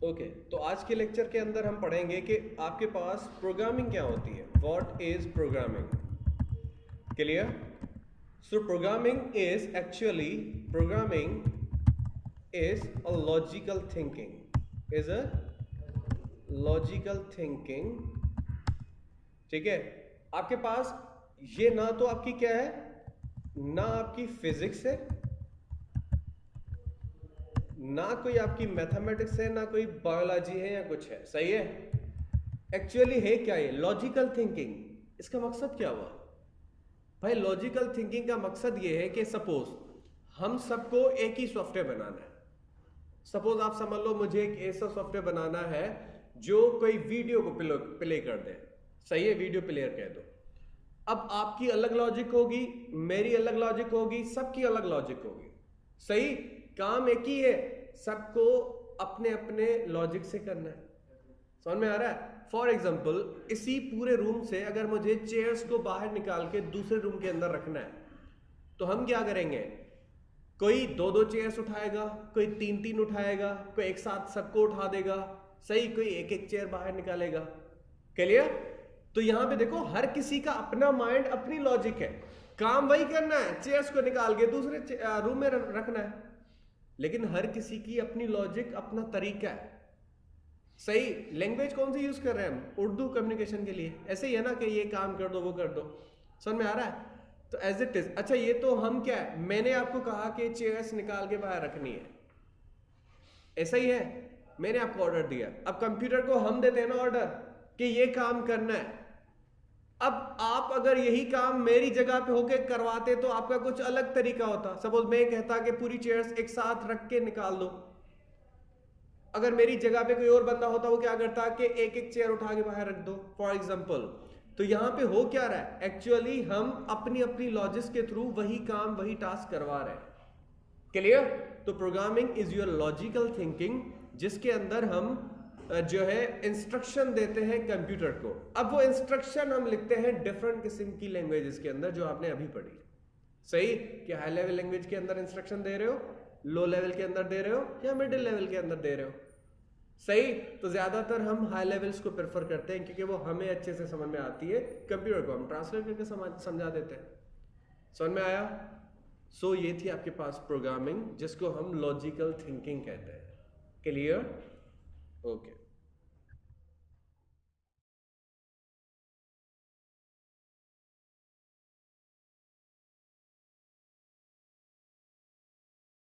Okay तो आज के लेक्चर के अंदर हम पढ़ेंगे कि आपके पास प्रोग्रामिंग क्या होती है। What is programming? Clear? So programming is a logical thinking, is a logical thinking। ठीक है, आपके पास ये ना तो आपकी क्या है, ना आपकी फिजिक्स है, ना कोई आपकी मैथमेटिक्स है, ना कोई बायोलॉजी है या कुछ है। सही है? एक्चुअली है क्या ये लॉजिकल थिंकिंग? इसका मकसद क्या हुआ भाई? लॉजिकल थिंकिंग का मकसद ये है कि सपोज हम सबको एक ही सॉफ्टवेयर बनाना है। सपोज आप समझ लो मुझे एक ऐसा सॉफ्टवेयर बनाना है जो कोई वीडियो को प्ले कर दे। सही है? वीडियो प्लेयर कह दो। अब आपकी अलग लॉजिक होगी, मेरी अलग लॉजिक होगी, सबकी अलग लॉजिक होगी। सही? काम एक ही है, सबको अपने अपने लॉजिक से करना है। समझ में आ रहा है? फॉर एग्जाम्पल इसी पूरे रूम से अगर मुझे चेयर्स को बाहर निकाल के दूसरे रूम के अंदर रखना है तो हम क्या करेंगे? कोई दो दो चेयर्स उठाएगा, कोई तीन तीन उठाएगा, कोई एक साथ सबको उठा देगा। सही? कोई एक एक चेयर बाहर निकालेगा। क्लियर? तो यहां पे देखो हर किसी का अपना माइंड, अपनी लॉजिक है। काम वही करना है, चेयर्स को निकाल के दूसरे रूम में रखना है, लेकिन हर किसी की अपनी लॉजिक, अपना तरीका है। सही? लैंग्वेज कौन सी यूज कर रहे हैं हम? उर्दू कम्युनिकेशन के लिए। ऐसे ही है ना कि ये काम कर दो, वो कर दो। समझ में आ रहा है? तो एज इट इज। अच्छा, ये तो हम क्या है, मैंने आपको कहा कि चेयर्स निकाल के बाहर रखनी है, ऐसा ही है। मैंने आपको ऑर्डर दिया, अब कंप्यूटर को हम देते हैं ना ऑर्डर कि ये काम करना है। अब आप अगर यही काम मेरी जगह पे होके करवाते तो आपका कुछ अलग तरीका होता। सपोज मैं कहता कि पूरी चेयर्स एक साथ रख के निकाल दो, अगर मेरी जगह पे कोई और बंदा होता वो क्या करता कि एक एक चेयर उठा के बाहर रख दो, फॉर एग्जांपल। तो यहां पे हो क्या रहा है, एक्चुअली हम अपनी अपनी लॉजिक के थ्रू वही काम, वही टास्क करवा रहे हैं। क्लियर? तो programming is your logical thinking, जिसके अंदर हम जो है इंस्ट्रक्शन देते हैं कंप्यूटर को। अब वो इंस्ट्रक्शन हम लिखते हैं डिफरेंट किस्म की लैंग्वेजेस के अंदर जो आपने अभी पढ़ी। सही? कि हाई लेवल लैंग्वेज के अंदर इंस्ट्रक्शन दे रहे हो, लो लेवल के अंदर दे रहे हो, या मिडिल लेवल के अंदर दे रहे हो। सही? तो ज्यादातर हम हाई लेवल्स को प्रेफर करते हैं क्योंकि वो हमें अच्छे से समझ में आती है, कंप्यूटर को हम ट्रांसलेट करके समझा देते हैं। समझ में आया? सो ये थी आपके पास प्रोग्रामिंग, जिसको हम लॉजिकल थिंकिंग कहते हैं। क्लियर? ओके।